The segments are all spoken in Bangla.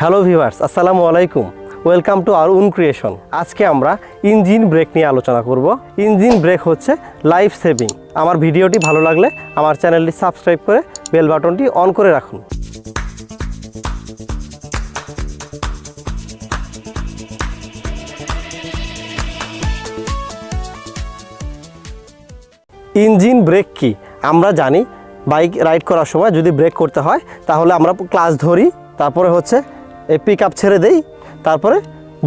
হ্যালো ভিউয়ার্স, আসসালামু আলাইকুম। Welcome to our own creation. আজকে আমরা ইঞ্জিন ব্রেক নিয়ে আলোচনা করব। ইঞ্জিন ব্রেক হচ্ছে লাইফ সেভিং। আমার ভিডিওটি ভালো লাগলে আমার চ্যানেলটি সাবস্ক্রাইব করে বেল বাটনটি অন করে রাখুন। ইঞ্জিন ব্রেক কি আমরা জানি। বাইক রাইড করার সময় যদি ব্রেক করতে হয় তাহলে আমরা ক্লাচ ধরি, তারপরে হচ্ছে এই পিক আপ ছেড়ে দেই, তারপরে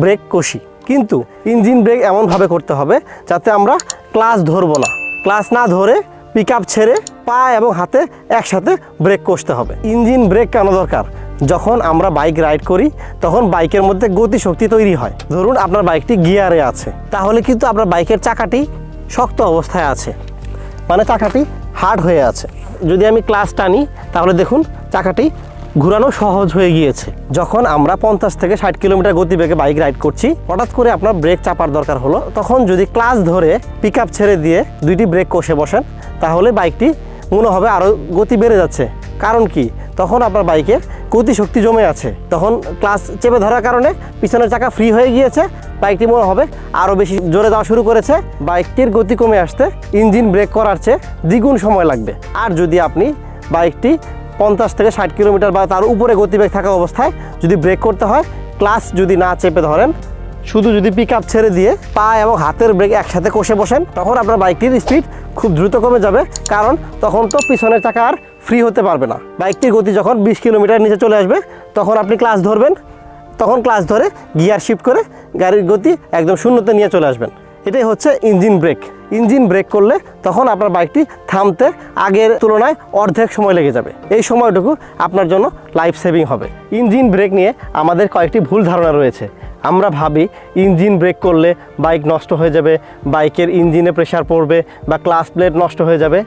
ব্রেক কষি। কিন্তু ইঞ্জিন ব্রেক এমনভাবে করতে হবে যাতে আমরা ক্লাচ ধরবো না, ক্লাচ না ধরে পিক আপ ছেড়ে পা এবং হাতে একসাথে ব্রেক কষতে হবে। ইঞ্জিন ব্রেক কেন দরকার? যখন আমরা বাইক রাইড করি তখন বাইকের মধ্যে গতিশক্তি তৈরি হয়। ধরুন আপনার বাইকটি গিয়ারে আছে, তাহলে কিন্তু আপনার বাইকের চাকাটি শক্ত অবস্থায় আছে, মানে চাকাটি হার্ড হয়ে আছে। যদি আমি ক্লাচ টানি তাহলে দেখুন চাকাটি ঘোরানো সহজ হয়ে গিয়েছে। যখন আমরা 50 থেকে 60 কিলোমিটার গতিবেগে বাইক রাইড করছি, হঠাৎ করে আপনার ব্রেক চাপার দরকার হলো, তখন যদি ক্লাচ ধরে পিক আপ ছেড়ে দিয়ে দুইটি ব্রেক কষে বসেন তাহলে বাইকটি মনে হবে আরও গতি বেড়ে যাচ্ছে। কারণ কি? তখন আপনার বাইকে গতিশক্তি জমে আছে, তখন ক্লাচ চেপে ধরার কারণে পিছনের চাকা ফ্রি হয়ে গিয়েছে, বাইকটি মনে হবে আরও বেশি জোরে যাওয়া শুরু করেছে। বাইকটির গতি কমে আসতে ইঞ্জিন ব্রেক করার চেয়ে দ্বিগুণ সময় লাগবে। আর যদি আপনি বাইকটি 50 থেকে 60 কিলোমিটার বা তার উপরে গতিবেগ থাকা অবস্থায় যদি ব্রেক করতে হয়, ক্লাচ যদি না চেপে ধরেন, শুধু যদি পিক আপ ছেড়ে দিয়ে পা এবং হাতের ব্রেক একসাথে কষে বসেন, তখন আপনার বাইকটির স্পিড খুব দ্রুত কমে যাবে। কারণ তখন তো পিছনের চাকা আর ফ্রি হতে পারবে না। বাইকটির গতি যখন 20 কিলোমিটার নিচে চলে আসবে তখন আপনি ক্লাচ ধরবেন, তখন ক্লাচ ধরে গিয়ার শিফট করে গাড়ির গতি একদম শূন্যতে নিয়ে চলে আসবেন। এটাই হচ্ছে ইঞ্জিন ব্রেক। ইঞ্জিন ব্রেক করলে তখন আপনার বাইকটি থামতে আগের তুলনায় অর্ধেক সময় লেগে যাবে। এই সময়টুকু আপনার জন্য লাইফ সেভিং হবে। ইঞ্জিন ব্রেক নিয়ে আমাদের কয়েকটি ভুল ধারণা রয়েছে। আমরা ভাবি ইঞ্জিন ব্রেক করলে বাইক নষ্ট হয়ে যাবে, বাইকের ইঞ্জিনে প্রেসার পড়বে বা ক্লাচ প্লেট নষ্ট হয়ে যাবে।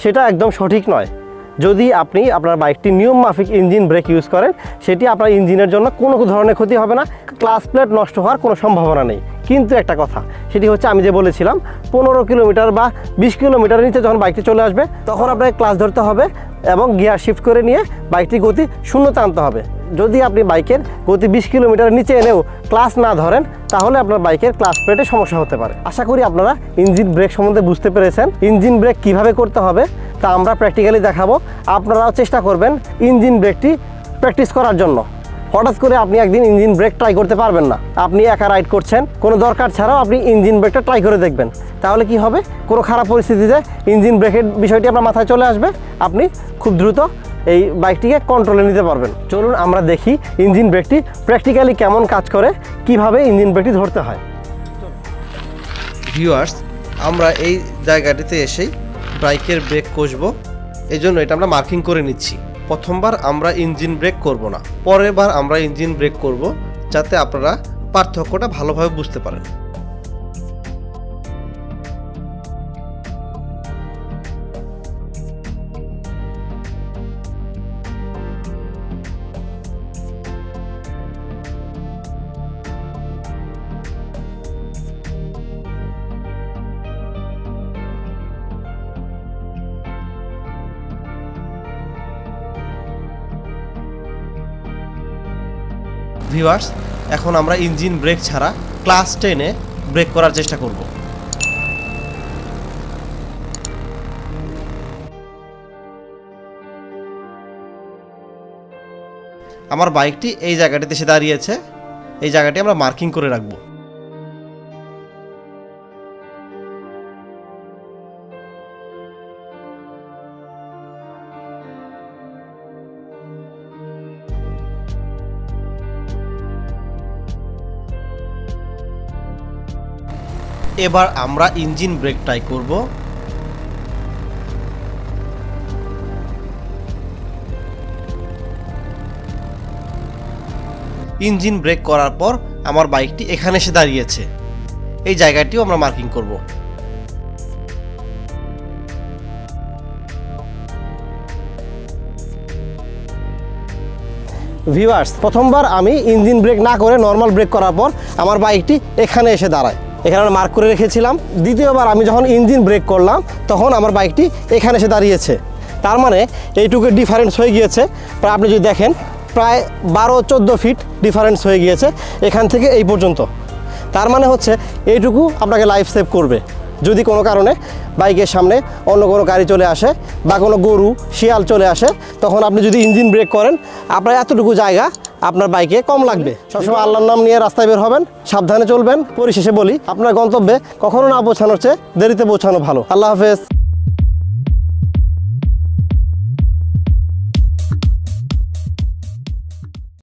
সেটা একদম সঠিক নয়। যদি আপনি আপনার বাইকটি নিয়ম মাফিক ইঞ্জিন ব্রেক ইউজ করেন, সেটি আপনার ইঞ্জিনের জন্য কোনো ধরনের ক্ষতি হবে না, ক্লাচ প্লেট নষ্ট হওয়ার কোনো সম্ভাবনা নেই। কিন্তু একটা কথা, সেটি হচ্ছে আমি যে বলেছিলাম 15 কিলোমিটার বা 20 কিলোমিটারের নিচে যখন বাইকটি চলে আসবে তখন আপনাকে ক্লাচ ধরতে হবে এবং গিয়ার শিফট করে নিয়ে বাইকটির গতি শূন্যতে আনতে হবে। যদি আপনি বাইকের গতি 20 কিলোমিটারের নিচে এনেও ক্লাচ না ধরেন তাহলে আপনার বাইকের ক্লাচ প্লেটে সমস্যা হতে পারে। আশা করি আপনারা ইঞ্জিন ব্রেক সম্বন্ধে বুঝতে পেরেছেন। ইঞ্জিন ব্রেক কিভাবে করতে হবে তা আমরা প্র্যাকটিক্যালি দেখাবো। আপনারাও চেষ্টা করবেন ইঞ্জিন ব্রেকটি প্র্যাকটিস করার জন্য। হঠাৎ করে আপনি একদিন ইঞ্জিন ব্রেক ট্রাই করতে পারবেন না। আপনি একা রাইড করছেন, কোনো দরকার ছাড়াও আপনি ইঞ্জিন ব্রেকটা ট্রাই করে দেখবেন। তাহলে কি হবে? কোনো খারাপ পরিস্থিতিতে ইঞ্জিন ব্রেকের বিষয়টি আপনার মাথায় চলে আসবে, আপনি খুব দ্রুত এই বাইকটিকে কন্ট্রোলে নিতে পারবেন। চলুন আমরা দেখি ইঞ্জিন ব্রেকটি প্র্যাকটিক্যালি কেমন কাজ করে, কিভাবে ইঞ্জিন ব্রেকটি ধরতে হয়। ভিউয়ার্স, আমরা এই জায়গাটিতে এসেই বাইকের ব্রেক কষবো, এই জন্য এটা আমরা মার্কিং করে নিচ্ছি। প্রথমবার আমরা ইঞ্জিন ব্রেক করব না, পরের বার আমরা ইঞ্জিন ব্রেক করব, যাতে আপনারা পার্থক্যটা ভালোভাবে বুঝতে পারেন। ভিউয়ার্স, এখন আমরা ইঞ্জিন ব্রেক ছাড়া ক্লাচ টেনে ব্রেক করার চেষ্টা করব। আমার বাইকটি এই জায়গাটিতে এসে দাঁড়িয়েছে, এই জায়গাটি আমরা মার্কিং করে রাখবো। এবার আমরা ইঞ্জিন ব্রেক ট্রাই করব। ইঞ্জিন ব্রেক করার পর আমার বাইকটি এখানে এসে দাঁড়িয়েছে, এই জায়গাটিও আমরা মার্কিং করব। ভিউয়ার্স, প্রথমবার আমি ইঞ্জিন ব্রেক না করে নর্মাল ব্রেক করার পর আমার বাইকটি এখানে এসে দাঁড়ায়, এখানে আমরা মার্ক করে রেখেছিলাম। দ্বিতীয়বার আমি যখন ইঞ্জিন ব্রেক করলাম তখন আমার বাইকটি এখানে এসে দাঁড়িয়েছে। তার মানে এইটুকু ডিফারেন্স হয়ে গিয়েছে। আপনি যদি দেখেন প্রায় 12-14 ফিট ডিফারেন্স হয়ে গিয়েছে এখান থেকে এই পর্যন্ত। তার মানে হচ্ছে এইটুকু আপনাকে লাইফ সেভ করবে। যদি কোনো কারণে বাইকের সামনে অন্য কোনো গাড়ি চলে আসে বা কোনো গরু শিয়াল চলে আসে, তখন আপনি যদি ইঞ্জিন ব্রেক করেন, আপনার এতটুকু জায়গা আপনার বাইকে কম লাগবে। সবসময় আল্লাহর নাম নিয়ে রাস্তায় বের হবেন, সাবধানে চলবেন। পরিশেষে বলি, আপনার গন্তব্যে কখনো না পৌঁছানোর চেয়ে দেরিতে পৌঁছানো ভালো। আল্লাহ হাফেজ।